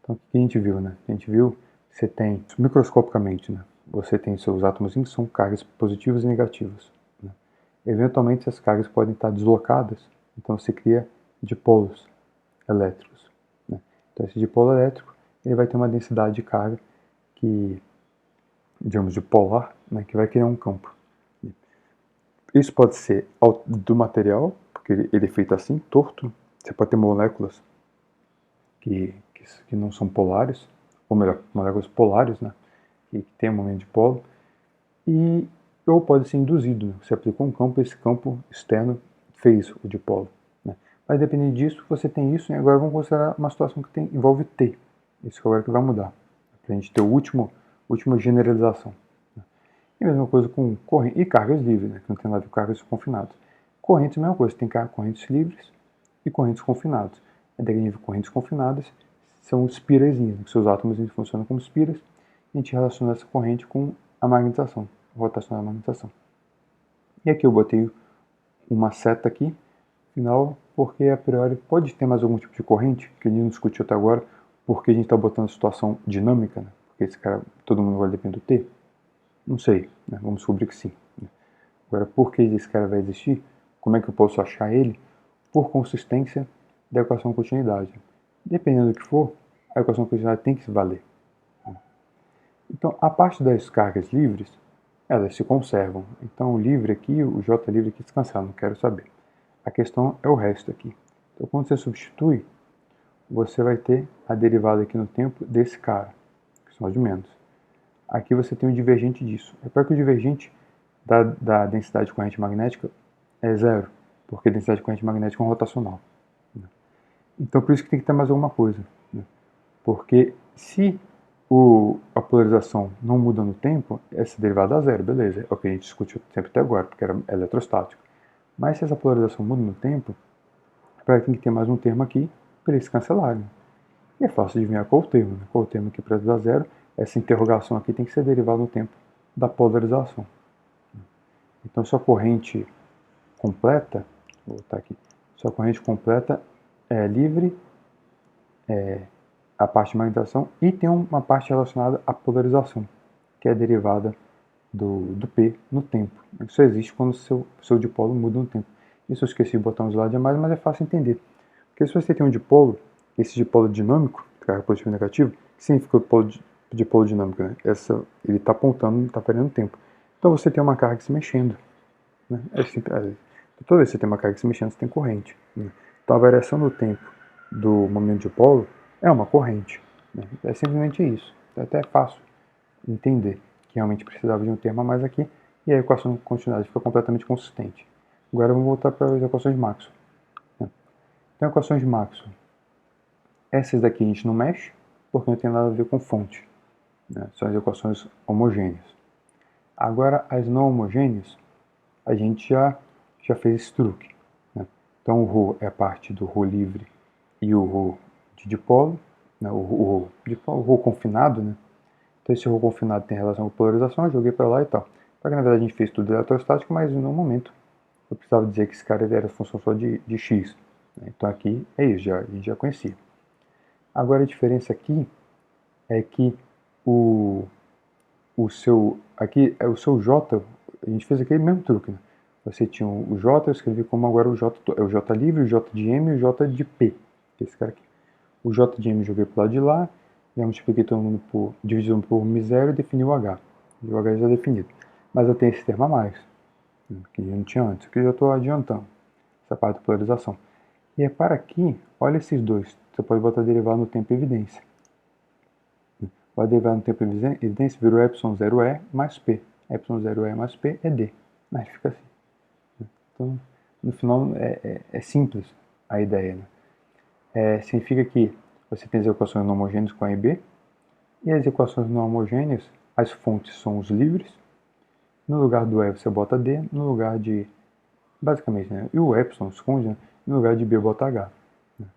Então, o que a gente viu, né? A gente viu que você tem, microscopicamente, né? Você tem seus átomos que são cargas positivas e negativas, né? Eventualmente, essas cargas podem estar deslocadas, então você cria dipolos elétricos, né? Então, esse dipolo elétrico ele vai ter uma densidade de carga que, digamos, de polar, né? Que vai criar um campo. Isso pode ser do material, porque ele é feito assim, torto. Você pode ter moléculas que não são polares, ou melhor, moléculas polares, né? Que tem um momento de polo. Ou pode ser induzido, né? Você aplicou um campo, esse campo externo fez o dipolo, né? Mas dependendo disso, você tem isso, e agora vamos considerar uma situação que envolve T. Isso agora que vai mudar, para a gente ter a última generalização. E a mesma coisa com corrente e cargas livres, né, que não tem nada a ver com cargas confinadas. Correntes é a mesma coisa, tem correntes livres e correntes confinadas. A ideia de correntes confinadas são espirazinhas, que seus átomos funcionam como espiras, e a gente relaciona essa corrente com a magnetização, a rotação da magnetização. E aqui eu botei uma seta aqui, final, porque a priori pode ter mais algum tipo de corrente, que a gente não discutiu até agora, porque a gente está botando a situação dinâmica, né, porque esse cara, todo mundo vai depender do T. Não sei, né? Vamos descobrir que sim. Agora, por que esse cara vai existir? Como é que eu posso achar ele? Por consistência da equação de continuidade. Dependendo do que for, a equação de continuidade tem que se valer. Então, a parte das cargas livres, elas se conservam. Então, o livre aqui, o J livre aqui, se cancela, não quero saber. A questão é o resto aqui. Então, quando você substitui, você vai ter a derivada aqui no tempo desse cara, que são os de menos. Aqui você tem um divergente disso. Repara que o divergente da densidade de corrente magnética é zero, porque a densidade de corrente magnética é um rotacional. Então, por isso que tem que ter mais alguma coisa. Porque se a polarização não muda no tempo, essa derivada dá zero, beleza. É o que a gente discutiu sempre até agora, porque era eletrostático. Mas se essa polarização muda no tempo, tem que ter mais um termo aqui para eles se cancelarem. E é fácil de adivinhar qual o termo. Qual o termo aqui para dar zero? Essa interrogação aqui tem que ser derivada no tempo da polarização. Então, sua corrente completa, vou botar aqui, sua corrente completa é livre, a parte de magnetização, e tem uma parte relacionada à polarização, que é a derivada do P no tempo. Isso existe quando o seu dipolo muda no tempo. Isso eu esqueci de botar um slide a mais, mas é fácil entender. Porque se você tem um dipolo, esse dipolo dinâmico, carga positiva e negativa, que significa o dipolo dinâmico, né? Ele está apontando, está perdendo tempo. Então você tem uma carga se mexendo. Né? Toda vez que você tem uma carga se mexendo, você tem corrente. Né? Então a variação do tempo do momento de dipolo é uma corrente. Né? É simplesmente isso. É até fácil entender que realmente precisava de um termo a mais aqui, e a equação de continuidade fica completamente consistente. Agora vamos voltar para as equações de Maxwell. Né? Então, equações de Maxwell. Essas daqui a gente não mexe, porque não tem nada a ver com fonte. Né? São as equações homogêneas. Agora, as não homogêneas, a gente já fez esse truque. Né? Então, o ρ é a parte do ρ livre e o ρ de dipolo, né? o ρ confinado, né? Então, esse ρ confinado tem relação com polarização, eu joguei para lá e tal. Só que, na verdade, a gente fez tudo eletrostático, mas no momento eu precisava dizer que esse cara era função só de x. Né? Então, aqui é isso, a gente já conhecia. Agora, a diferença aqui é que o seu J, a gente fez aquele mesmo truque, né? Você tinha o J, eu escrevi como agora o J livre, o J de M e o J de P, que é esse cara aqui. O J de M eu joguei para o lado de lá, já multipliquei todo mundo dividindo por miséria e defini o H. E o H já é definido. Mas eu tenho esse termo a mais, que eu não tinha antes, que eu já estou adiantando, essa parte da polarização. E repara aqui, olha esses dois, você pode botar derivado no tempo evidência. Vai derivar no tempo evidência, virou ε0e mais p. ε0e mais p é d. Mas fica assim. Então, no final, é simples a ideia. Né? Significa que você tem as equações não homogêneas com A e B, e as equações não homogêneas, as fontes são os livres. No lugar do E você bota D, no lugar de... Basicamente, né? E o epsilon esconde, né? No lugar de B bota H. Né?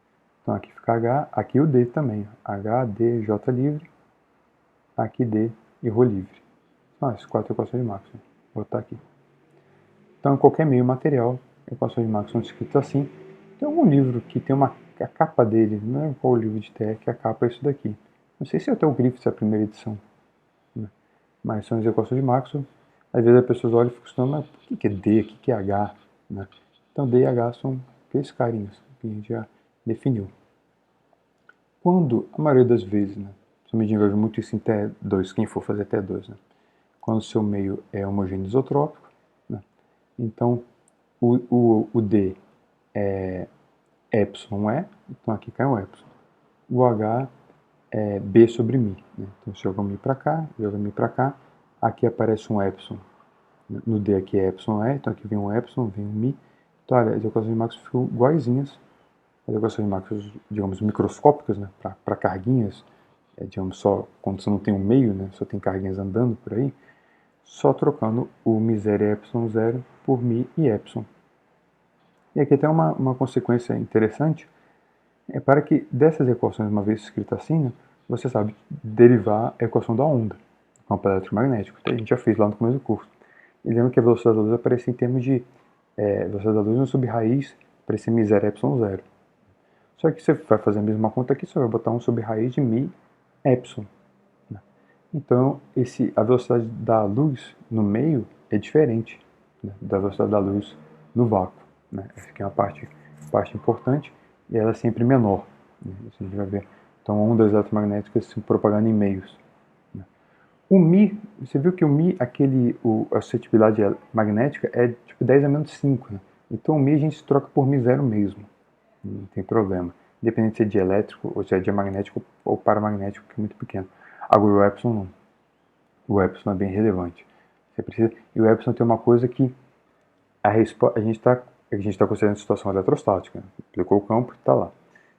Então aqui fica H, aqui o D também. H, D, J livre. Aqui D e ρ livre. São as 4 equações de Maxwell. Vou botar aqui. Então, em qualquer meio material, equações de Maxwell são escritas assim. Tem algum livro que tem uma a capa dele, não é qual o livro de TE, que a capa é isso daqui. Não sei se até o Griffiths é a primeira edição, né? Mas são as equações de Maxwell. Às vezes as pessoas olham e ficam estudando, mas o que é D, o que é H? Né? Então D e H são aqueles carinhos que a gente já definiu. Quando, a maioria das vezes, né, principalmente a gente vai ver muito isso em TE2, quem for fazer TE2, né, quando o seu meio é homogêneo isotrópico, né, então o D é epsilon E, então aqui cai um epsilon. O H é B sobre μ. Né? Então se joga μ para cá, joga μ para cá, aqui aparece um epsilon. No D aqui é epsilon E, então aqui vem um epsilon, vem um μ. Então olha, as equações de Maxwell ficam iguaizinhas. As equações de Maxwell, digamos, microscópicas, né? Para carguinhas, digamos, só quando você não tem um meio, né? Só tem carguinhas andando por aí, só trocando o μ0 e ε0 por μ e epsilon. E aqui tem uma consequência interessante, para que dessas equações, uma vez escrita assim, né, você sabe derivar a equação da onda, campo eletromagnético, que a gente já fez lá no começo do curso. E lembra que a velocidade da luz aparece em termos de velocidade da luz no sub-raiz para esse μ0 e ε0. Só que você vai fazer a mesma conta aqui, você vai botar 1 sobre raiz de μ epsilon. Né? Então, a velocidade da luz no meio é diferente, né, da velocidade da luz no vácuo. Né? Essa aqui é uma parte importante e ela é sempre menor. Né? Isso a gente vai ver. Então, ondas eletromagnéticas se propagando em meios. Né? O μ, você viu que o μ, a suscetibilidade magnética é tipo 10 a menos 5. Né? Então, o μ a gente troca por μ0 mesmo. Não tem problema. Independente se é dielétrico ou se é diamagnético ou paramagnético, que é muito pequeno. Agora o epsilon não. O epsilon é bem relevante. Você precisa. E o epsilon tem uma coisa que a gente está considerando a situação eletrostática. Aplicou o campo e está lá.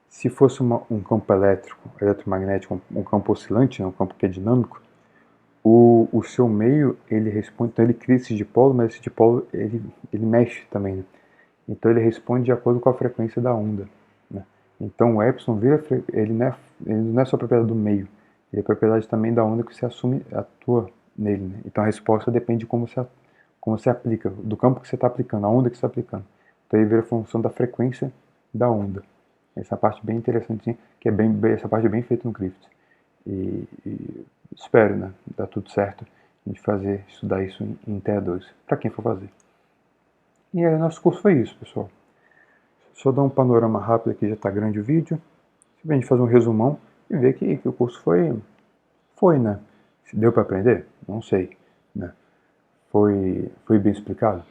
Se fosse um campo elétrico, eletromagnético, um campo oscilante, né, um campo que é dinâmico, o seu meio ele responde. Então ele cria esse dipolo, mas esse dipolo ele mexe também. Né? Então ele responde de acordo com a frequência da onda. Né? Então o epsilon ele não é só propriedade do meio, ele é propriedade também da onda que você atua nele. Né? Então a resposta depende de como você aplica, do campo que você está aplicando, a onda que você está aplicando. Então ele vira função da frequência da onda. Essa parte bem interessante, que é essa parte é bem feita no Griffiths. E espero, né, dar tudo certo, a gente estudar isso em TE2, para quem for fazer. E aí nosso curso foi isso, pessoal. Só dar um panorama rápido aqui, já está grande o vídeo. A gente fazer um resumão e ver que o curso foi, né? Se deu para aprender? Não sei, né? Foi bem explicado?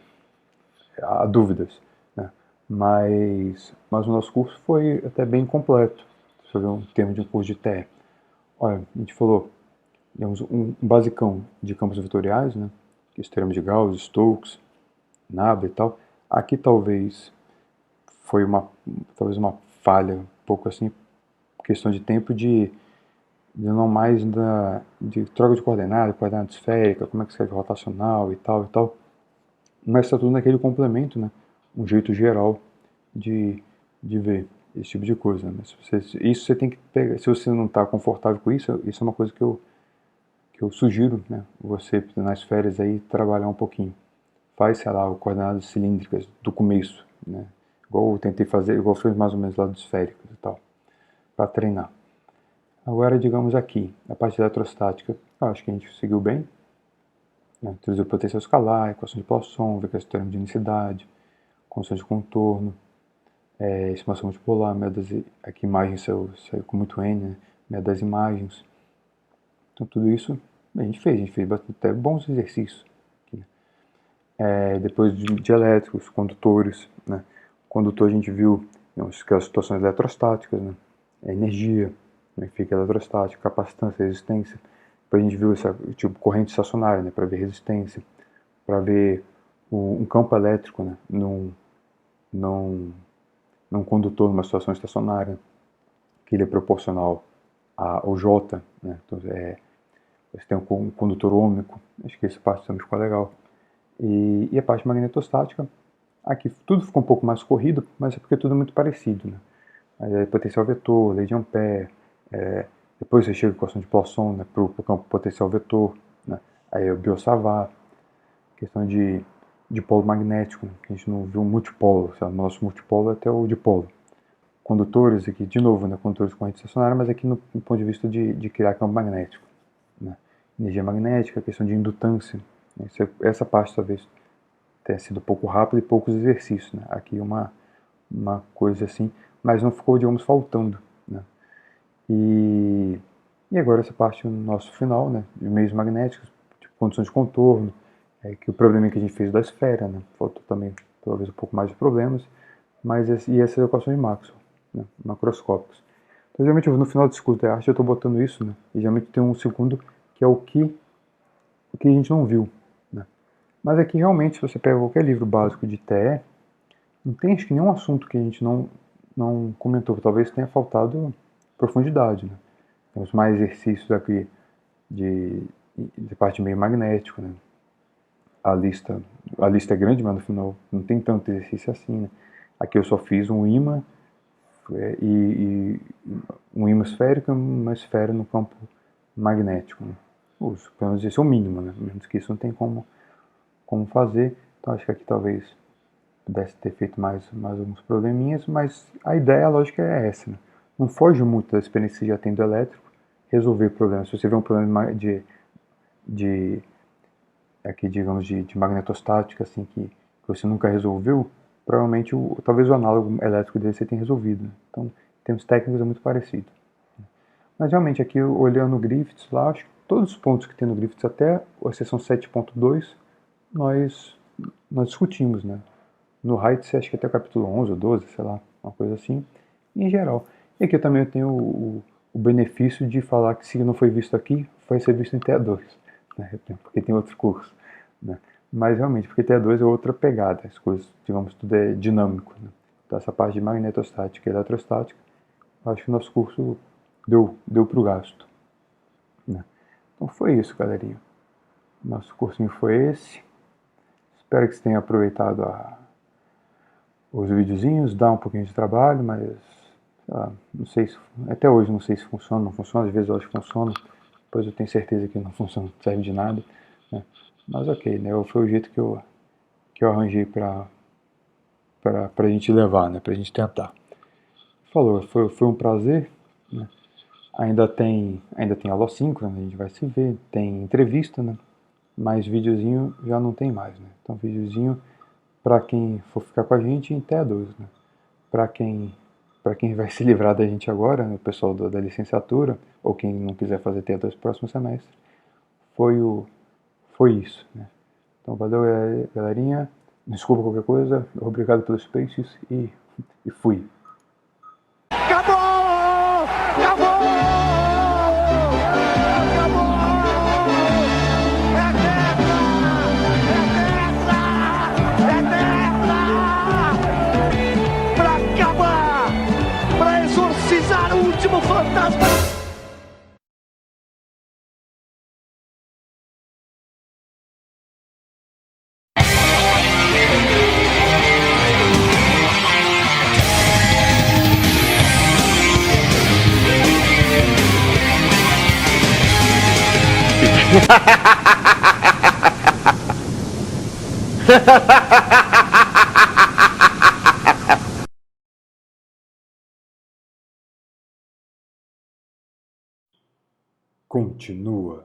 Há dúvidas, né? Mas o nosso curso foi até bem completo, sobre um termo de um curso de TE. Olha, a gente falou, digamos, um basicão de campos vetoriais, né? Que é termos de Gauss, Stokes, Nabe e tal. Aqui talvez foi talvez uma falha, um pouco assim, questão de tempo de não mais de troca de coordenada esférica, como é que escreve rotacional e tal. Mas está tudo naquele complemento, né? Um jeito geral de ver esse tipo de coisa. Né? Isso você tem que pegar. Se você não está confortável com isso é uma coisa que eu sugiro, né? Você nas férias aí trabalhar um pouquinho. Faz, sei lá, coordenadas cilíndricas do começo, né? Igual eu tentei fazer, igual foi mais ou menos lá do esférico e tal, para treinar. Agora, digamos aqui, a parte eletrostática, eu acho que a gente seguiu bem. Né? Introduziu potencial escalar, equação de Poisson, teorema de unicidade, condição de contorno, estimação multipolar, aqui imagens saiu com muito N, né? Média das imagens. Então tudo isso a gente fez até bons exercícios. Aqui, né? Depois de elétricos, condutores, né? Condutor a gente viu aquelas situações eletrostáticas, né? Energia, né? Fica eletrostática, capacitância, resistência. Depois a gente viu essa tipo corrente estacionária, né? Para ver resistência, para ver um campo elétrico, né? Num condutor numa situação estacionária, que ele é proporcional ao J, né? Então, você tem um condutor ômico, acho que essa parte também ficou legal. E a parte magnetostática, aqui tudo ficou um pouco mais corrido, mas é porque tudo é muito parecido, né? Aí, potencial vetor, lei de Ampère, depois você chega com a equação de Poisson, né, para o campo potencial vetor, né? Aí o Biot-Savart, questão de polo magnético, né? A gente não viu multipolo, sabe? O nosso multipolo é até o dipolo. condutores aqui, de novo, né, condutores de corrente estacionária, mas aqui no ponto de vista de criar campo magnético, né? Energia magnética, questão de indutância, né? Essa parte talvez tenha sido um pouco rápida e poucos exercícios, né? Aqui uma coisa assim, mas não ficou, digamos, faltando, né? E agora essa parte no nosso final, né, de meios magnéticos, tipo condições de contorno, que o problema que a gente fez da esfera, né, faltou também talvez um pouco mais de problemas, mas e essas equações de Maxwell, né, macroscópicas. Então, geralmente no final do discurso da arte eu estou botando isso, né, e geralmente tem um segundo que é o que a gente não viu, né. Mas aqui realmente, se você pega qualquer livro básico de TE, não tem acho que nenhum assunto que a gente não comentou, talvez tenha faltado profundidade, né. Temos mais exercícios aqui de parte de meio magnético, né. A lista é grande, mas no final não tem tanto exercício assim, né. Aqui eu só fiz um ímã e um ímã esférico e uma esfera no campo magnético, né. Pelo menos esse é o mínimo, né. Menos que isso não tem como fazer. Então acho que aqui talvez pudesse ter feito mais alguns probleminhas, mas a ideia, a lógica é essa, né? Não foge muito da experiência que você já tem do elétrico, resolver problemas. Se você vê um problema aqui, digamos, de magnetostática, assim, que você nunca resolveu, provavelmente, talvez o análogo elétrico dele você tenha resolvido, né? Então, em termos técnicos, é muito parecido. Mas, realmente, aqui, olhando o Griffiths lá, acho que todos os pontos que tem no Griffiths, até a seção 7.2, nós discutimos, né? No Heights, acho que até o capítulo 11 ou 12, sei lá, uma coisa assim, em geral. E aqui eu também tenho o benefício de falar que se não foi visto aqui, vai ser visto em TE2, né? Porque tem outro curso, né? Mas realmente, porque TE2 é outra pegada, as coisas, digamos, tudo é dinâmico, né? Então essa parte de magnetostática e eletrostática, acho que o nosso curso deu pro gasto, né? Então foi isso, galerinha. Nosso cursinho foi esse. Espero que você tenha aproveitado os videozinhos, dá um pouquinho de trabalho, mas não sei se, até hoje não sei se funciona, não funciona, às vezes eu acho que funciona, depois eu tenho certeza que não funciona, não serve de nada, né? Mas ok, né? Foi o jeito que eu arranjei pra gente levar, né? Pra gente tentar. Falou, foi um prazer, né? Ainda tem aula síncrona, a gente vai se ver, tem entrevista, né? Mas videozinho já não tem mais, né? Então videozinho para quem for ficar com a gente em TE2, né? Para quem vai se livrar da gente agora, né, o pessoal da licenciatura, ou quem não quiser fazer TE2 no próximo semestre, foi isso, né? Então valeu, galerinha. Desculpa qualquer coisa, obrigado pelos spaces e fui. Acabou! Acabou! Acabou! É tetra! Pra acabar! Pra exorcizar o último fantasma! Continua.